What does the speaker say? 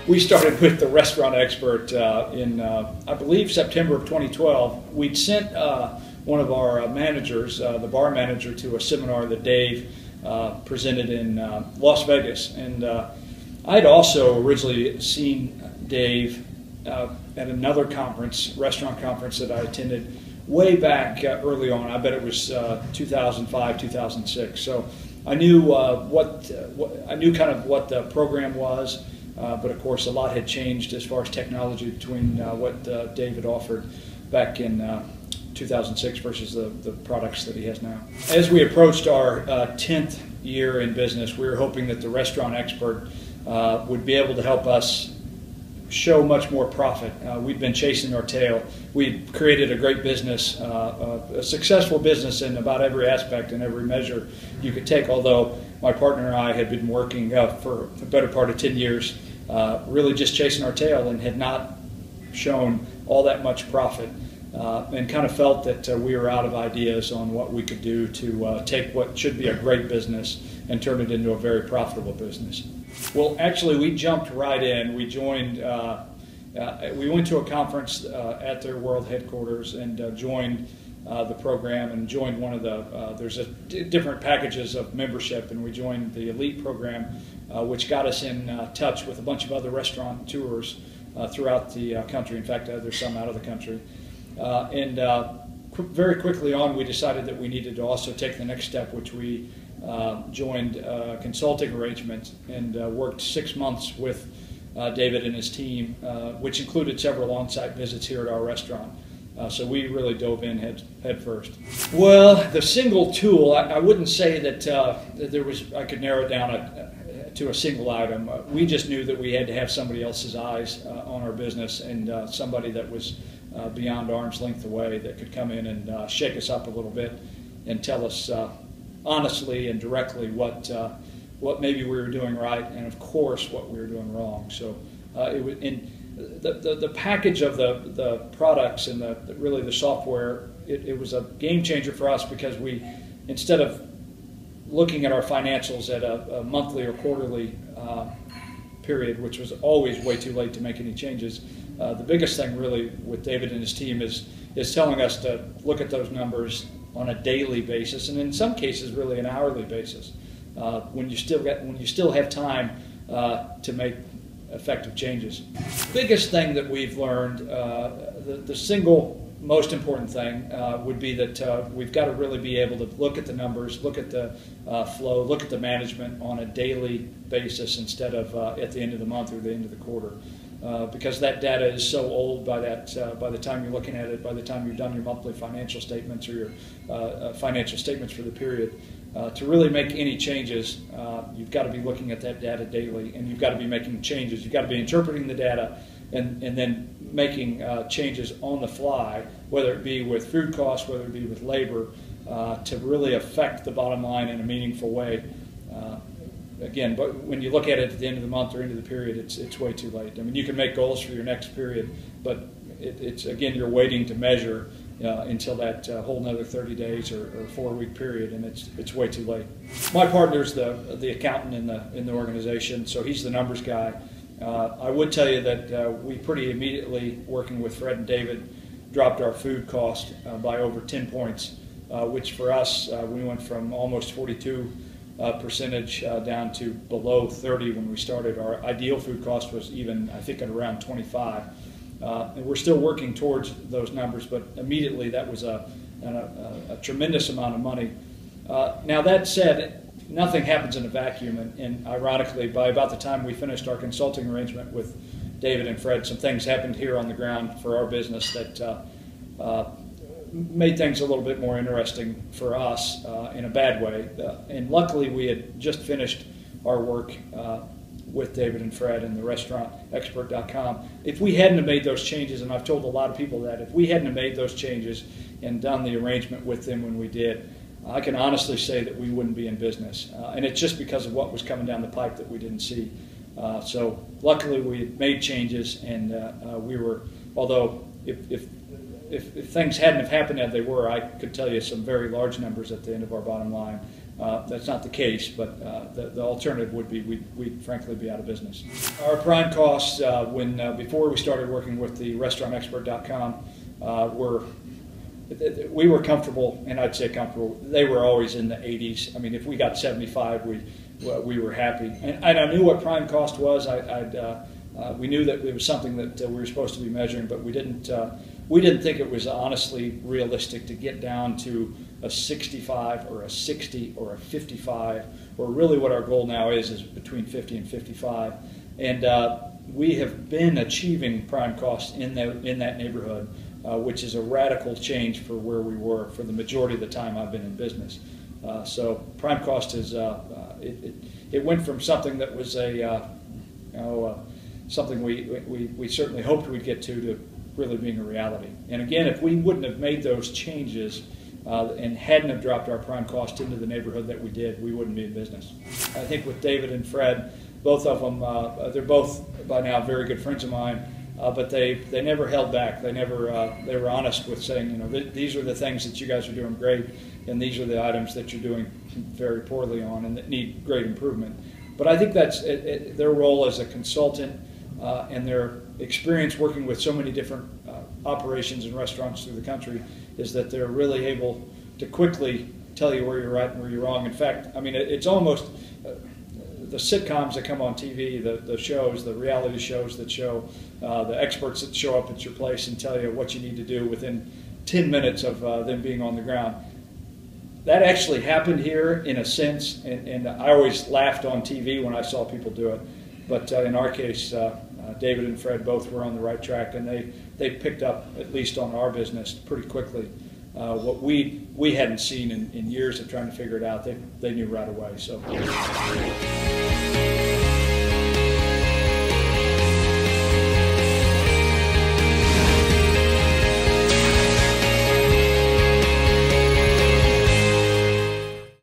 we started with the restaurant expert in, I believe, September of 2012. We'd sent one of our managers, the bar manager, to a seminar that Dave presented in Las Vegas. And I'd also originally seen Dave at another conference, restaurant conference that I attended way back early on. I bet it was 2005, 2006. So I knew I knew kind of what the program was, but of course a lot had changed as far as technology between what David offered back in 2006 versus the products that he has now. As we approached our 10th year in business, we were hoping that the restaurant expert would be able to help us show much more profit. We'd been chasing our tail. We'd created a great business, a successful business in about every aspect and every measure you could take, although my partner and I had been working for the better part of 10 years, really just chasing our tail, and had not shown all that much profit, and kind of felt that we were out of ideas on what we could do to take what should be a great business and turn it into a very profitable business. Well, actually, we jumped right in. We joined, we went to a conference at their world headquarters and joined the program, and joined one of the, there's different packages of membership, and we joined the elite program, which got us in touch with a bunch of other restaurant tours throughout the country. In fact, there's some out of the country. Very quickly on, we decided that we needed to also take the next step, which we joined a consulting arrangement and worked 6 months with David and his team, which included several on-site visits here at our restaurant. So we really dove in head first. Well, the single tool, I wouldn't say that there was, I could narrow it down to a single item. We just knew that we had to have somebody else's eyes on our business, and somebody that was beyond arm's length away, that could come in and shake us up a little bit and tell us honestly and directly what maybe we were doing right, and of course what we were doing wrong. So it was in the package of the products and really the software. It was a game changer for us, because we, instead of looking at our financials at a monthly or quarterly period, which was always way too late to make any changes, the biggest thing really with David and his team is telling us to look at those numbers on a daily basis, and in some cases really an hourly basis, when you still have time to make effective changes. Biggest thing that we've learned, the single most important thing would be that we've got to really be able to look at the numbers, look at the flow, look at the management on a daily basis instead of at the end of the month or the end of the quarter. Because that data is so old by the time you're looking at it, by the time you've done your monthly financial statements or your financial statements for the period. To really make any changes, you've got to be looking at that data daily, and you've got to be making changes. You've got to be interpreting the data and then making changes on the fly, whether it be with food costs, whether it be with labor, to really affect the bottom line in a meaningful way. Again, but when you look at it at the end of the month or into the period, it's way too late. I mean, you can make goals for your next period, but it's again, you're waiting to measure until that whole another 30 days or 4-week period, and it's way too late. My partner's the accountant in the organization, so he's the numbers guy. I would tell you that we pretty immediately, working with Fred and David, dropped our food cost by over 10 points, which for us, we went from almost 42% down to below 30 when we started. Our ideal food cost was even, I think, at around 25. And we're still working towards those numbers, but immediately that was a tremendous amount of money. Now that said, nothing happens in a vacuum, and ironically, by about the time we finished our consulting arrangement with David and Fred, some things happened here on the ground for our business that made things a little bit more interesting for us in a bad way. And luckily, we had just finished our work with David and Fred and the restaurantexpert.com. If we hadn't have made those changes, and I've told a lot of people that, if we hadn't have made those changes and done the arrangement with them when we did, I can honestly say that we wouldn't be in business. And it's just because of what was coming down the pipe that we didn't see. So luckily we had made changes, and we were, although if things hadn't have happened as they were, I could tell you some very large numbers at the end of our bottom line. That's not the case, but the alternative would be we'd frankly be out of business. Our prime costs, before we started working with the restaurantexpert.com, we were comfortable, and I'd say comfortable. They were always in the 80s. I mean, if we got 75, we were happy. And I knew what prime cost was. We knew that it was something that we were supposed to be measuring, but we didn't think it was honestly realistic to get down to a 65 or a 60 or a 55, or really what our goal now is between 50 and 55. And we have been achieving prime costs in that neighborhood, which is a radical change for where we were for the majority of the time I've been in business. So prime cost is it went from something that was something we certainly hoped we'd get to really being a reality. And again, if we wouldn't have made those changes and hadn't have dropped our prime cost into the neighborhood that we did, we wouldn't be in business. I think with David and Fred, both of them, they're both by now very good friends of mine, but they never held back. They were honest with saying, these are the things that you guys are doing great, and these are the items that you're doing very poorly on and that need great improvement. But I think that's their role as a consultant and their experience working with so many different operations and restaurants through the country is that they're really able to quickly tell you where you're right and where you're wrong. In fact, I mean, it's almost the sitcoms that come on TV, the shows, the reality shows that show the experts that show up at your place and tell you what you need to do within 10 minutes of them being on the ground. That actually happened here in a sense, and I always laughed on TV when I saw people do it. But in our case, David and Fred both were on the right track, and they picked up, at least on our business, pretty quickly. What we hadn't seen in years of trying to figure it out, they knew right away. So.